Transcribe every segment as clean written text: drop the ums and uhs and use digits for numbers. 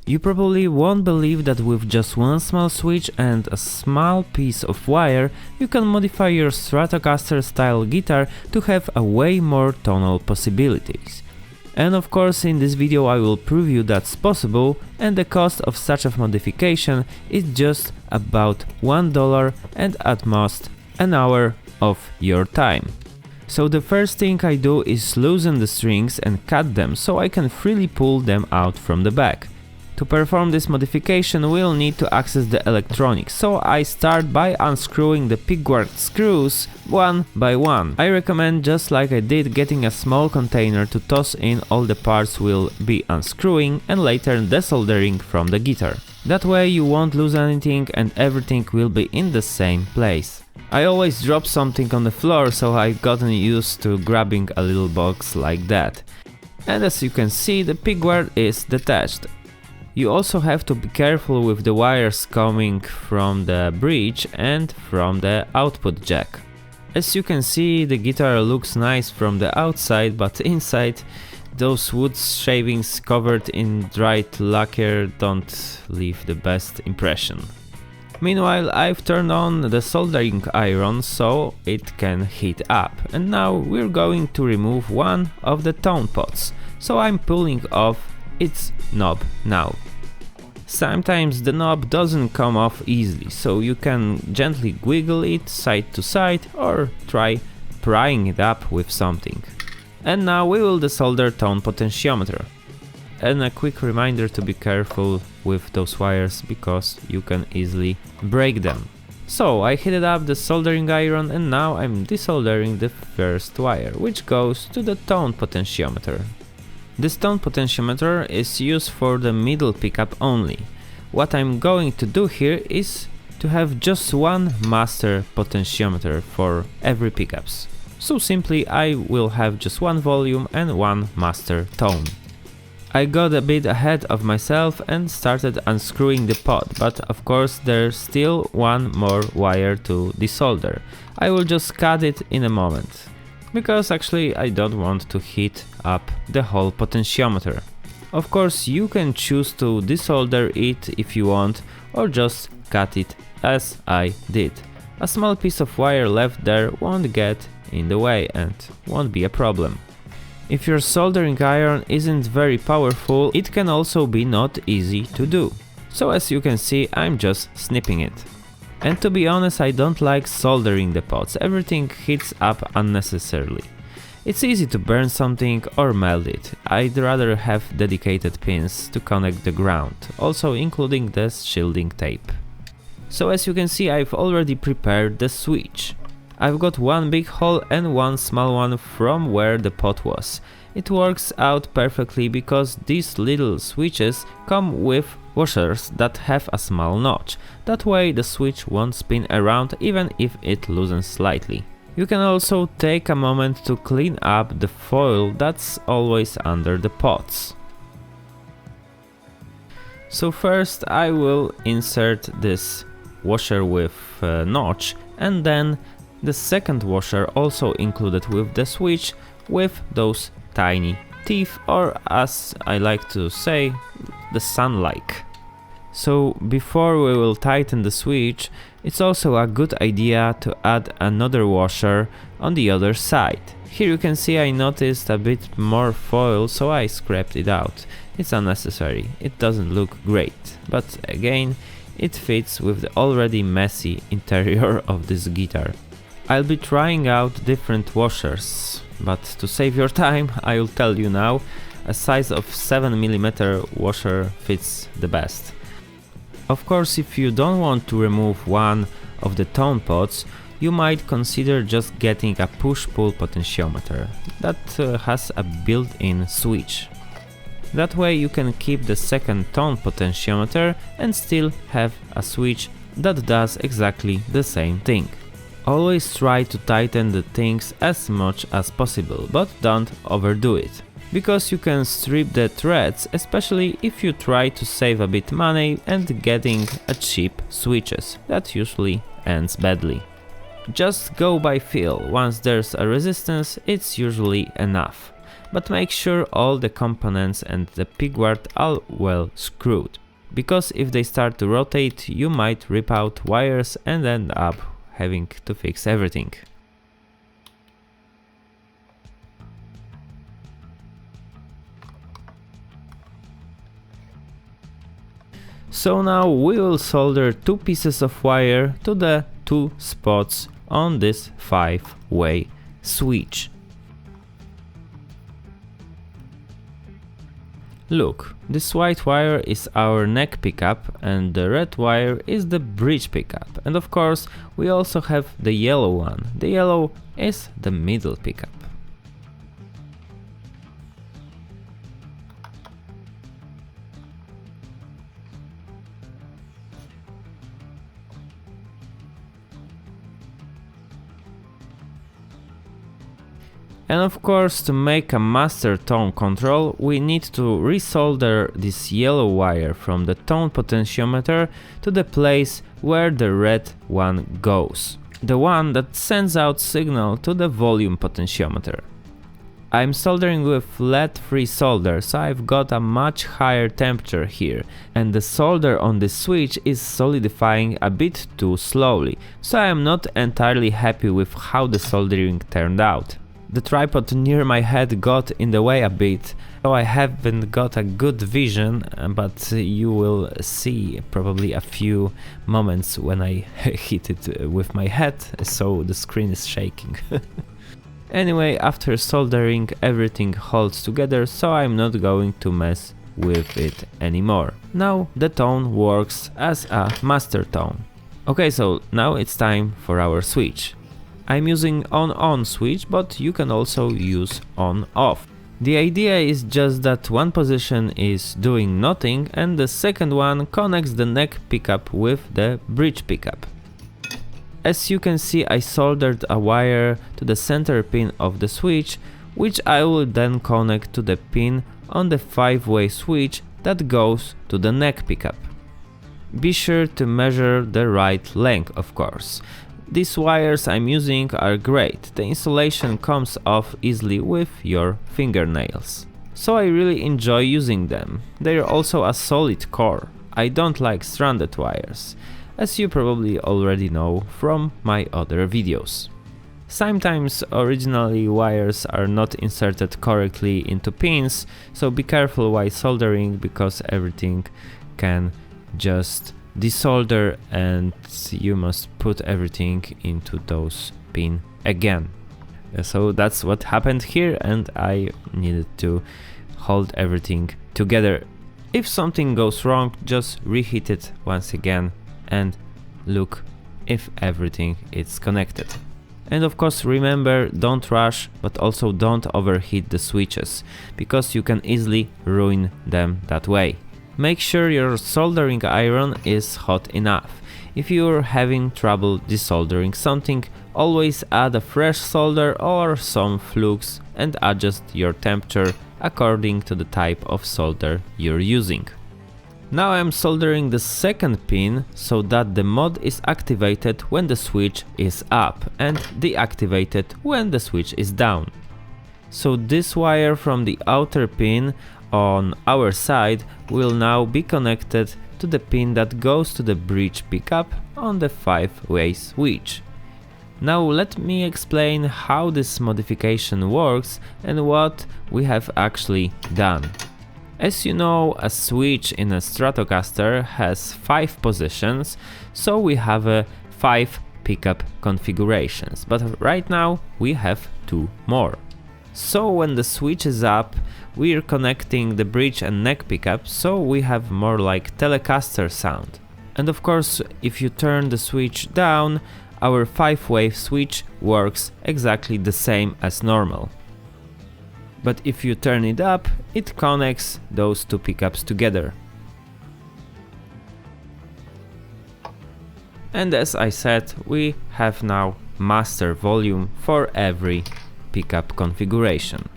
You probably won't believe that with just one small switch and a small piece of wire, you can modify your Stratocaster style guitar to have a way more tonal possibilities. And of course in this video I will prove you that's possible, and the cost of such a modification is just about $1 and at most an hour of your time. So the first thing I do is loosen the strings and cut them so I can freely pull them out from the back. To perform this modification we'll need to access the electronics, so I start by unscrewing the pickguard screws one by one. I recommend, just like I did, getting a small container to toss in all the parts we'll be unscrewing and later desoldering from the guitar. That way you won't lose anything and everything will be in the same place. I always drop something on the floor, so I've gotten used to grabbing a little box like that. And as you can see, the pickguard is detached. You also have to be careful with the wires coming from the bridge and from the output jack. As you can see, the guitar looks nice from the outside, but inside those wood shavings covered in dried lacquer don't leave the best impression. Meanwhile, I've turned on the soldering iron so it can heat up, and now we're going to remove one of the tone pots, so I'm pulling off its knob now. Sometimes the knob doesn't come off easily, so you can gently wiggle it side to side or try prying it up with something. And now we will desolder tone potentiometer. And a quick reminder to be careful with those wires because you can easily break them. So I heated up the soldering iron and now I'm desoldering the first wire, which goes to the tone potentiometer. This tone potentiometer is used for the middle pickup only. What I'm going to do here is to have just one master potentiometer for every pickups. So simply I will have just one volume and one master tone. I got a bit ahead of myself and started unscrewing the pot, but of course there's still one more wire to desolder. I will just cut it in a moment, because actually I don't want to heat up the whole potentiometer. Of course you can choose to desolder it if you want, or just cut it as I did. A small piece of wire left there won't get in the way and won't be a problem. If your soldering iron isn't very powerful, it can also be not easy to do. So as you can see, I'm just snipping it. And to be honest, I don't like soldering the pots, everything heats up unnecessarily. It's easy to burn something or melt it. I'd rather have dedicated pins to connect the ground, also including the shielding tape. So as you can see, I've already prepared the switch. I've got one big hole and one small one from where the pot was. It works out perfectly because these little switches come with washers that have a small notch. That way the switch won't spin around even if it loosens slightly. You can also take a moment to clean up the foil that's always under the pots. So first I will insert this washer with notch, and then the second washer also included with the switch with those tiny teeth, or as I like to say, the sun-like. So before we will tighten the switch, it's also a good idea to add another washer on the other side. Here you can see I noticed a bit more foil, so I scraped it out. It's unnecessary, it doesn't look great, but again, it fits with the already messy interior of this guitar. I'll be trying out different washers, but to save your time, I'll tell you now, a size of 7mm washer fits the best. Of course, if you don't want to remove one of the tone pots, you might consider just getting a push-pull potentiometer that has a built-in switch. That way you can keep the second tone potentiometer and still have a switch that does exactly the same thing. Always try to tighten the things as much as possible, but don't overdo it, because you can strip the threads, especially if you try to save a bit money and getting a cheap switches. That usually ends badly. Just go by feel, once there's a resistance it's usually enough. but make sure all the components and the pigward are well screwed, because if they start to rotate you might rip out wires and end up having to fix everything. So now we will solder 2 pieces of wire to the 2 spots on this 5-way switch. Look, this white wire is our neck pickup and the red wire is the bridge pickup, and of course we also have the yellow one. The yellow is the middle pickup. And of course, to make a master tone control, we need to resolder this yellow wire from the tone potentiometer to the place where the red one goes, the one that sends out signal to the volume potentiometer. I'm soldering with lead-free solder, so I've got a much higher temperature here, and the solder on this switch is solidifying a bit too slowly, so I am not entirely happy with how the soldering turned out. The tripod near my head got in the way a bit, so I haven't got a good vision, but you will see probably a few moments when I hit it with my head, so the screen is shaking. Anyway, after soldering everything holds together, so I'm not going to mess with it anymore. Now the tone works as a master tone. Okay, so now it's time for our switch. I'm using on-on switch, but you can also use on-off. The idea is just that one position is doing nothing and the second one connects the neck pickup with the bridge pickup. As you can see, I soldered a wire to the center pin of the switch, which I will then connect to the pin on the 5-way switch that goes to the neck pickup. Be sure to measure the right length, of course. These wires I'm using are great, the insulation comes off easily with your fingernails. So I really enjoy using them. They're also a solid core. I don't like stranded wires, as you probably already know from my other videos. Sometimes originally wires are not inserted correctly into pins, so be careful while soldering because everything can just desolder and you must put everything into those pins again. So that's what happened here and I needed to hold everything together. If something goes wrong, just reheat it once again and look if everything is connected. And of course remember, don't rush, but also don't overheat the switches, because you can easily ruin them that way. Make sure your soldering iron is hot enough. If you're having trouble desoldering something, always add a fresh solder or some flux and adjust your temperature according to the type of solder you're using. Now I'm soldering the second pin so that the mod is activated when the switch is up and deactivated when the switch is down. So this wire from the outer pin on our side will now be connected to the pin that goes to the bridge pickup on the 5-way switch. Now let me explain how this modification works and what we have actually done. As you know, a switch in a Stratocaster has 5 positions, so we have 5 pickup configurations, but right now we have 2 more. So when the switch is up, we're connecting the bridge and neck pickup, so we have more like Telecaster sound. And of course, if you turn the switch down, our 5-way switch works exactly the same as normal. But if you turn it up, it connects those 2 pickups together. And as I said, we have now master volume for every pickup configuration.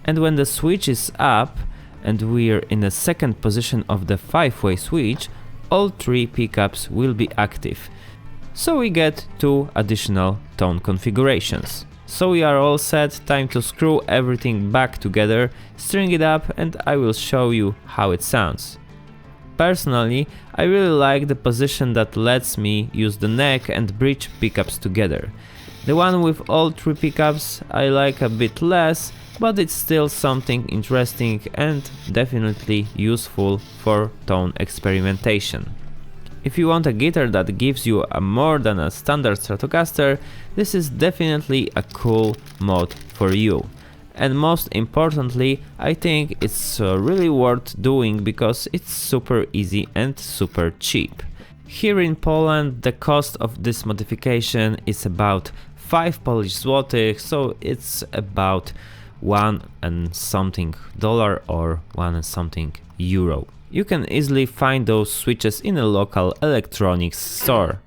And when the switch is up and we're in the second position of the 5-way switch, all 3 pickups will be active. So we get 2 additional tone configurations. So we are all set, time to screw everything back together, string it up, and I will show you how it sounds. Personally, I really like the position that lets me use the neck and bridge pickups together. The one with all 3 pickups I like a bit less, but it's still something interesting and definitely useful for tone experimentation. If you want a guitar that gives you a more than a standard Stratocaster, this is definitely a cool mod for you. And most importantly, I think it's really worth doing because it's super easy and super cheap. Here in Poland the cost of this modification is about 5 Polish złotych, so it's about $1 and something or $1 and something euro. You can easily find those switches in a local electronics store.